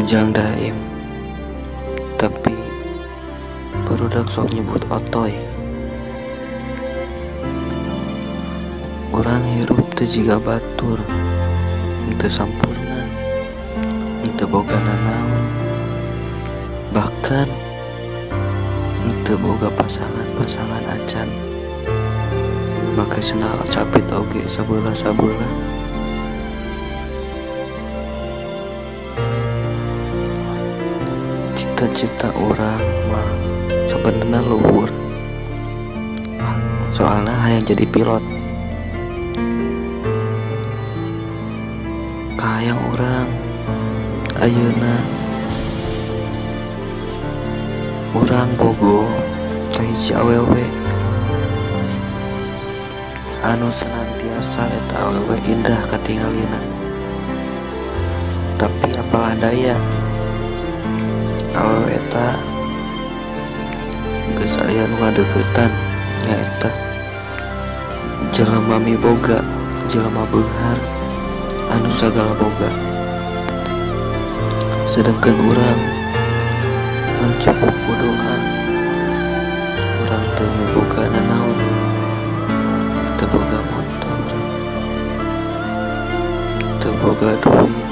Ujang Daim, tapi barudak sok nyebut otoy. Urang hirup teu jiga batur, henteu sampurna, henteu boga nanaon, bahkan henteu boga pasangan-pasangan acan. Make sendal capit oge sabeula-sabeula. Cita-cita orang mah sebenarnya luhur, soalnya hayang jadi pilot. Kahayang orang ayeuna urang bogo cahiji awewe anu senantiasa eta awewe indah katingalina. Tapi apalah daya, awewe eta geus aya nu ngadeukeutan, nyaeta jelema miboga, jelema beunghar anu sagala boga. Sedangkan urang ngan cukup ku doa, urang teu miboga nanaon, teu boga motor, teu boga duit,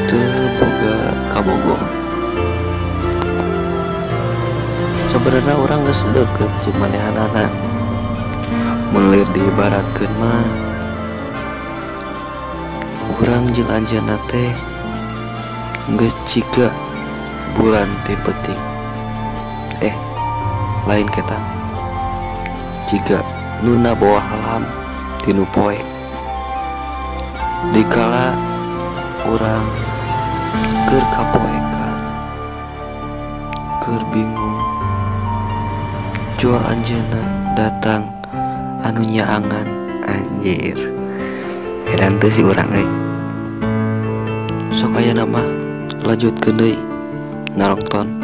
teu boga kabogoh. Sebenarnya orang geus deukeut jeung manehanana. Melir diibaratkeun mah urang jeung anjeunna teh geus jiga bulan ti peuting. Lain ketan, jiga nuna bawah halam tinu poe. Dikala urang keur kapoekan, keur bingung, jual anjeunna datang anu nyaangan. Anjir, heran tuh si urang euy. Sok aya nama lanjutkeun deui narongton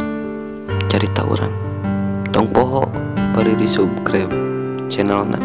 carita urang. Tong poho bari di subscribe channelna.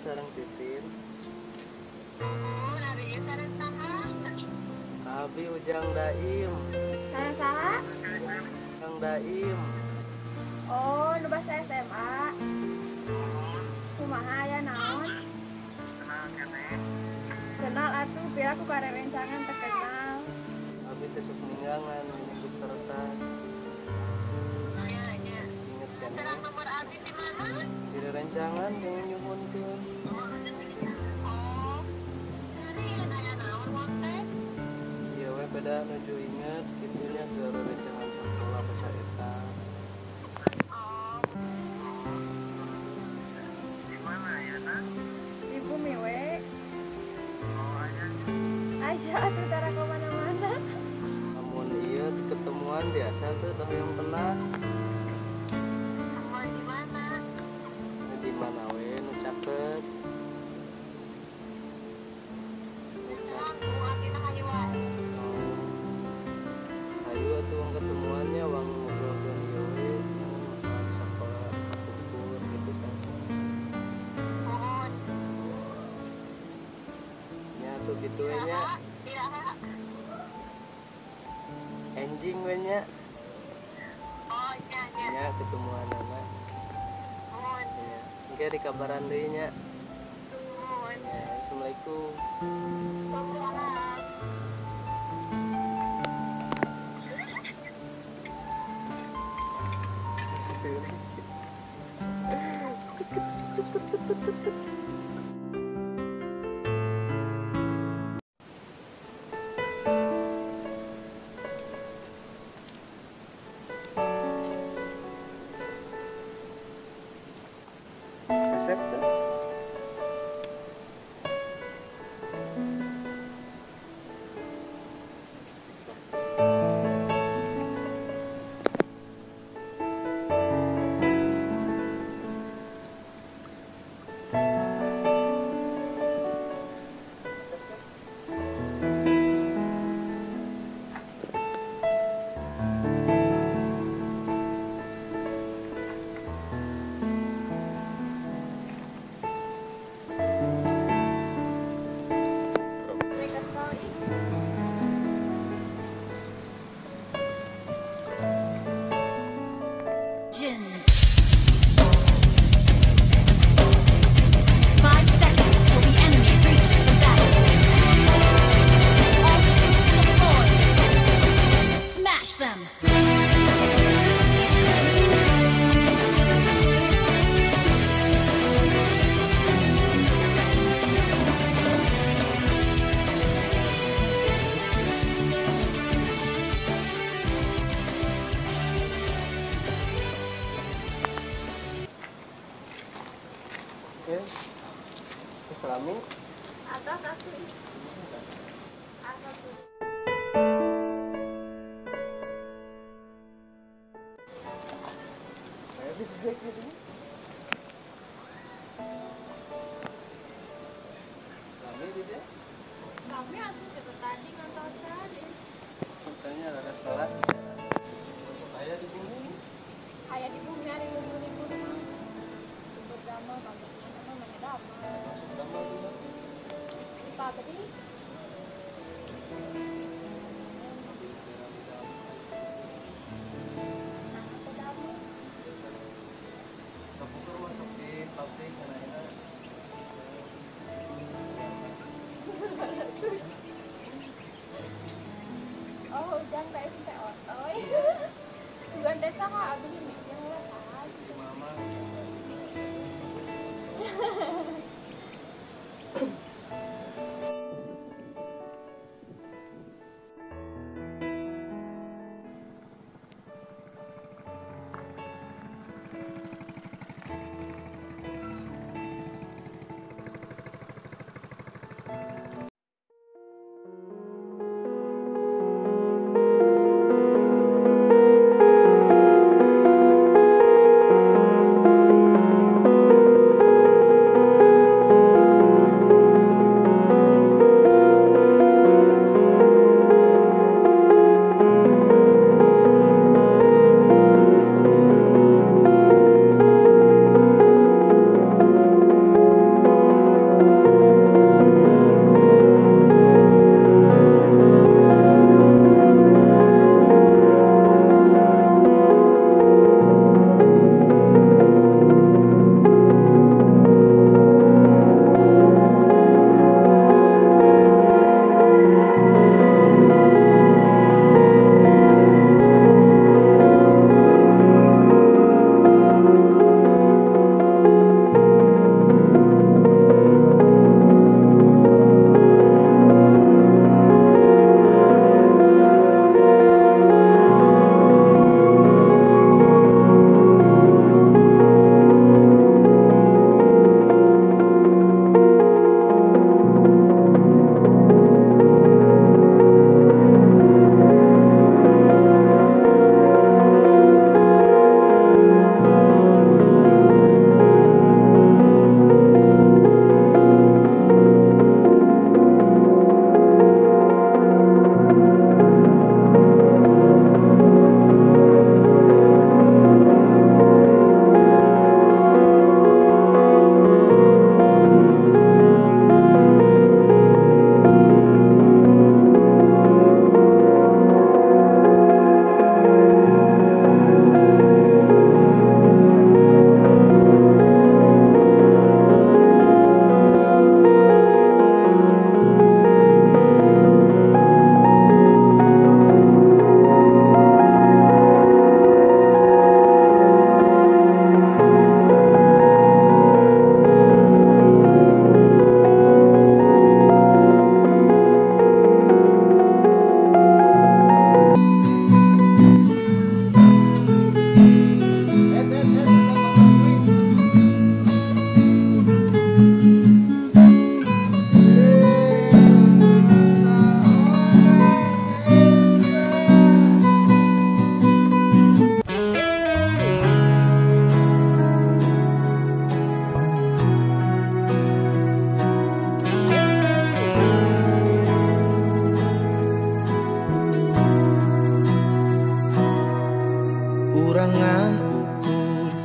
Sareng titin. Abi Ujang Daim. Sareng saha? Ujang Daim. Oh, nu basa SMA. Kumaha aya naon? Kenal atuh, pira ku karerencangan teu kenal. Abi teh sok ninggangan nyebut tertas. Inget kan? Nomor abi di mana? Di rencangan yang nyuhunkeun. Iya we beda nuju inget kitunya ke rencangan sekolah basa eta. Di mana ya, Nak? Di bumi we. Oh, Aya atuh tara ka mana-mana. namun iya ketemuan biasa tuh tah yang pernah. Di mana we nu caket. Ayo atuh wong ketemuannya wang ngobrol-ngobrol ieu we masalah sekolah kumpul gitu kan. Nya tuh gitu we nya. Enjing we nya. Nya ketemuan anak. Ya, engke dikabaran deui nya. Ya, assalamualaikum. Kami aku juga tadi ngantar tadi. Makanya ada salah. Ayah di bumi. Ayah di bumi hari ribu-ribu mah. Sumber damai, kampung mana mana damai. Masuk gambar juga. Di pabrik. Nah, aku damai. Kamu masuk di pabrik karena Oh, hujan kayak sampai otoy. Hujan desa kak, abis ini yang lepas. di mama.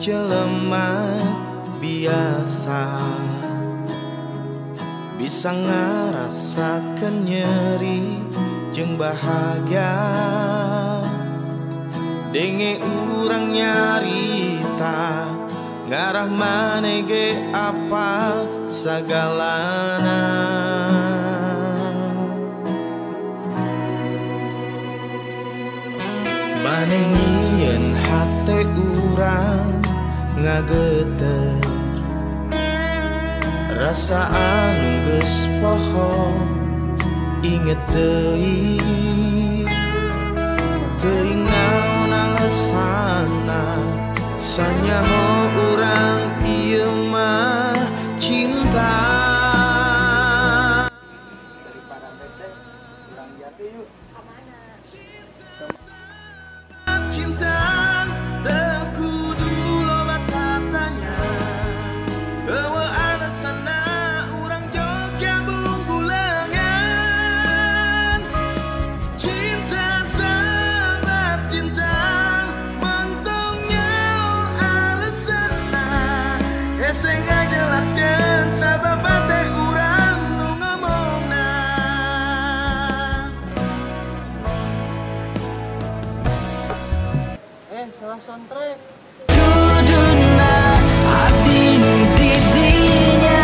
jelema biasa bisa ngarasakeun nyeri jeung bahagia denge urang nyarita ngarah manege apa sagalana manengieun hate urang ngageter rasa anu geus poho inget deui teuing naon alesanna sanyaho urang ieu mah cinta soundtrack. Kuduna abdi nu didinya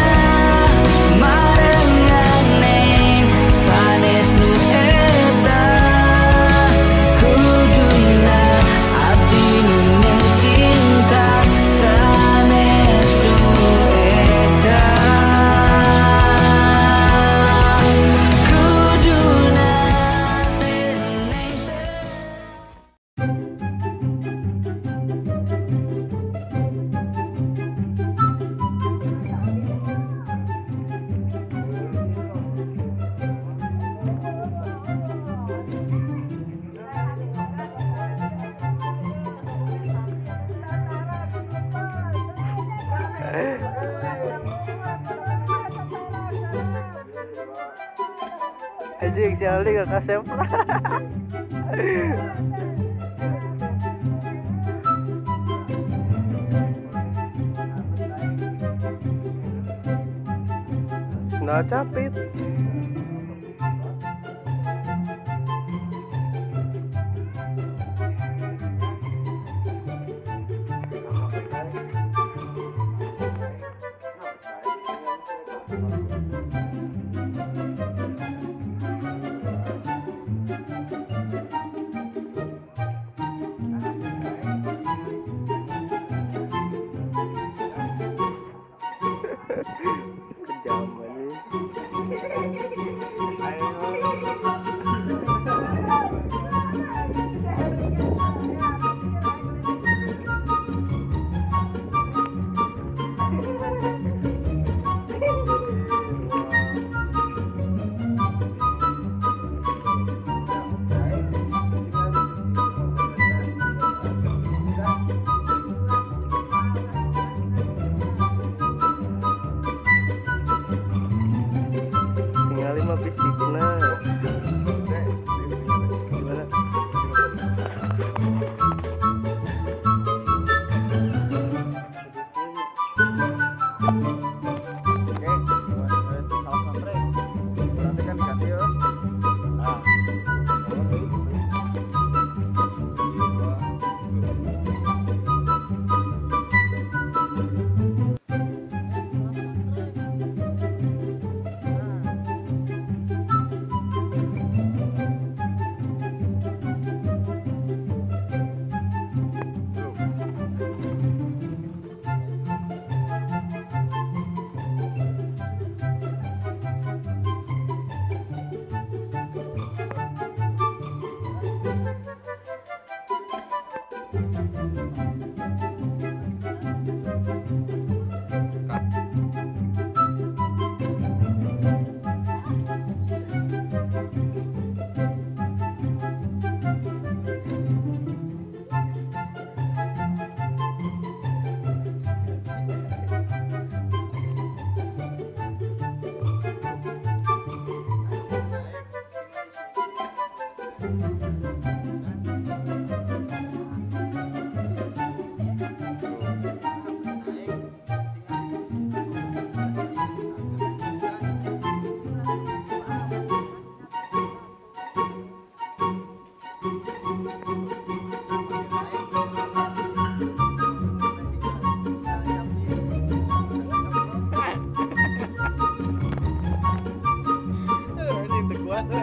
marenganeng sanes nu eta. Kuduna abdi nu neng cinta sanes nu eta. Kuduna neng Anjing si Aldi gak kasep. Nah capit. Kejam aja. Tinggal 5 fisikna. Gimana?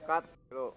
Cut, bro.